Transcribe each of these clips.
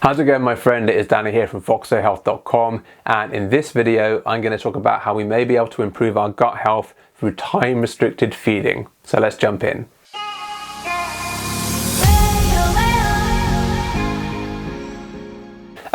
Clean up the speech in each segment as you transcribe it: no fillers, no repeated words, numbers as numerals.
How's it going, my friend? It is Danny here from foxohealth.com, and in this video I'm going to talk about how we may be able to improve our gut health through time-restricted feeding. So let's jump in.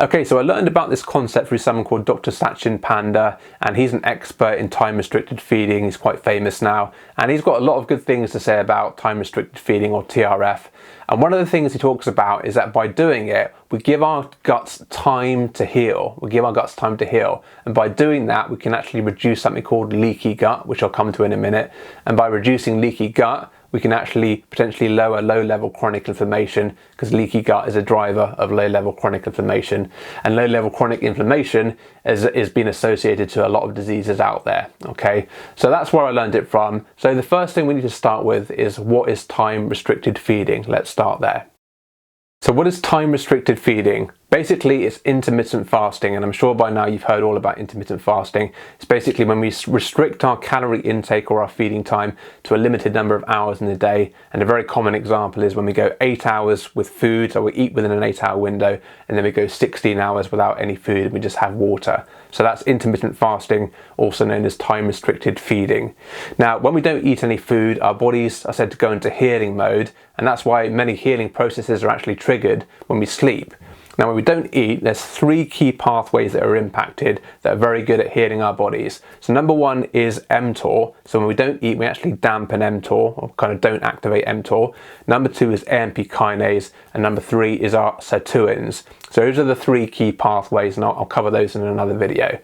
Okay, so I learned about this concept through someone called Dr. Satchin Panda, and he's an expert in time-restricted feeding. He's quite famous now, and he's got a lot of good things to say about time-restricted feeding, or TRF. And one of the things he talks about is that by doing it, we give our guts time to heal. We give our guts time to heal. And by doing that, we can actually reduce something called leaky gut, which I'll come to in a minute. And by reducing leaky gut, we can actually potentially lower low-level chronic inflammation, because leaky gut is a driver of low-level chronic inflammation. And low-level chronic inflammation is been associated to a lot of diseases out there, okay? So that's where I learned it from. So the first thing we need to start with is, what is time-restricted feeding? Let's start there. So what is time-restricted feeding? Basically, it's intermittent fasting, and I'm sure by now you've heard all about intermittent fasting. It's basically when we restrict our calorie intake or our feeding time to a limited number of hours in the day. And a very common example is when we go 8 hours with food, so we eat within an 8-hour window, and then we go 16 hours without any food and we just have water. So that's intermittent fasting, also known as time-restricted feeding. Now, when we don't eat any food, our bodies are said to go into healing mode, and that's why many healing processes are actually triggered when we sleep. Now, when we don't eat, there's 3 key pathways that are impacted that are very good at healing our bodies. So number 1 is mTOR. So when we don't eat, we actually dampen mTOR, or kind of don't activate mTOR. Number 2 is AMP kinase, and number 3 is our sirtuins. So those are the 3 key pathways, and I'll cover those in another video.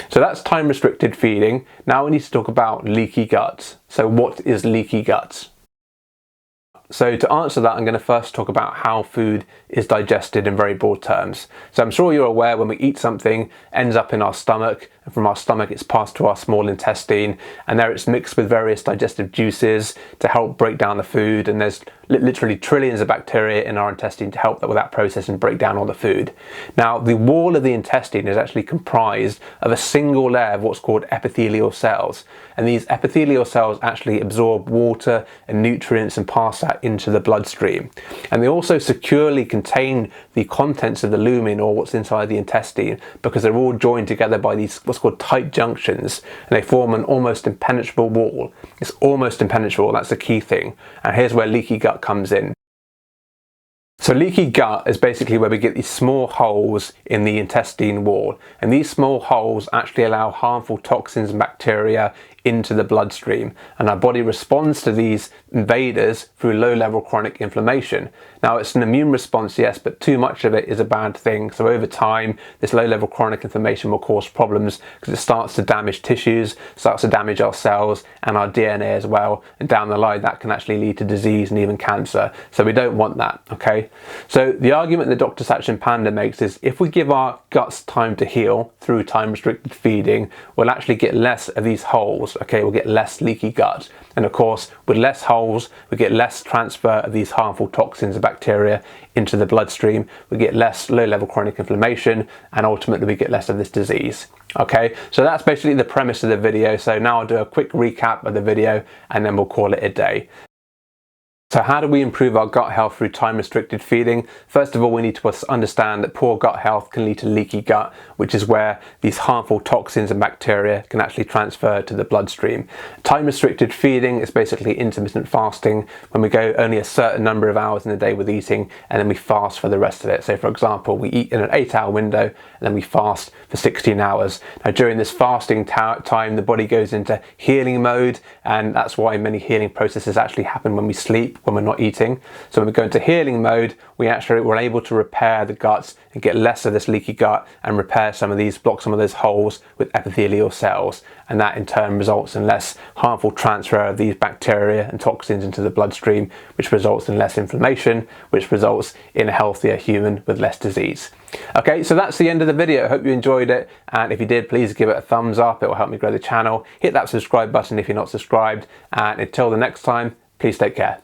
So that's time-restricted feeding. Now we need to talk about leaky gut. So what is leaky gut? So to answer that, I'm going to first talk about how food is digested in very broad terms. So I'm sure you're aware, when we eat something, it ends up in our stomach, and from our stomach it's passed to our small intestine, and there it's mixed with various digestive juices to help break down the food, and there's literally trillions of bacteria in our intestine to help with that process and break down all the food. Now, the wall of the intestine is actually comprised of a single layer of what's called epithelial cells, and these epithelial cells actually absorb water and nutrients and pass that into the bloodstream. And they also securely contain the contents of the lumen, or what's inside the intestine, because they're all joined together by these what's called tight junctions, and they form an almost impenetrable wall. It's almost impenetrable, that's the key thing. And here's where leaky gut comes in. So leaky gut is basically where we get these small holes in the intestine wall, and these small holes actually allow harmful toxins and bacteria into the bloodstream, and our body responds to these invaders through low-level chronic inflammation. Now, it's an immune response, yes, but too much of it is a bad thing. So over time, this low-level chronic inflammation will cause problems, because it starts to damage tissues, starts to damage our cells and our DNA as well, and down the line that can actually lead to disease and even cancer. So we don't want that, okay? So the argument that Dr. Satchin Panda makes is, if we give our guts time to heal through time-restricted feeding, we'll actually get less of these holes. Okay, we'll get less leaky gut, and of course, with less holes, we get less transfer of these harmful toxins and bacteria into the bloodstream. We get less low-level chronic inflammation, and ultimately we get less of this disease. Okay, so that's basically the premise of the video. So now I'll do a quick recap of the video, and then we'll call it a day. So how do we improve our gut health through time-restricted feeding? First of all, we need to understand that poor gut health can lead to leaky gut, which is where these harmful toxins and bacteria can actually transfer to the bloodstream. Time-restricted feeding is basically intermittent fasting, when we go only a certain number of hours in a day with eating, and then we fast for the rest of it. So for example, we eat in an 8-hour window, and then we fast for 16 hours. Now, during this fasting time, the body goes into healing mode, and that's why many healing processes actually happen when we sleep, when we're not eating. So when we go into healing mode, we're able to repair the guts and get less of this leaky gut, and repair some of these, block some of those holes with epithelial cells, and that in turn results in less harmful transfer of these bacteria and toxins into the bloodstream, which results in less inflammation, which results in a healthier human with less disease. Okay, so that's the end of the video. I hope you enjoyed it, and if you did, please give it a thumbs up. It will help me grow the channel. Hit that subscribe button if you're not subscribed, and until the next time, please take care.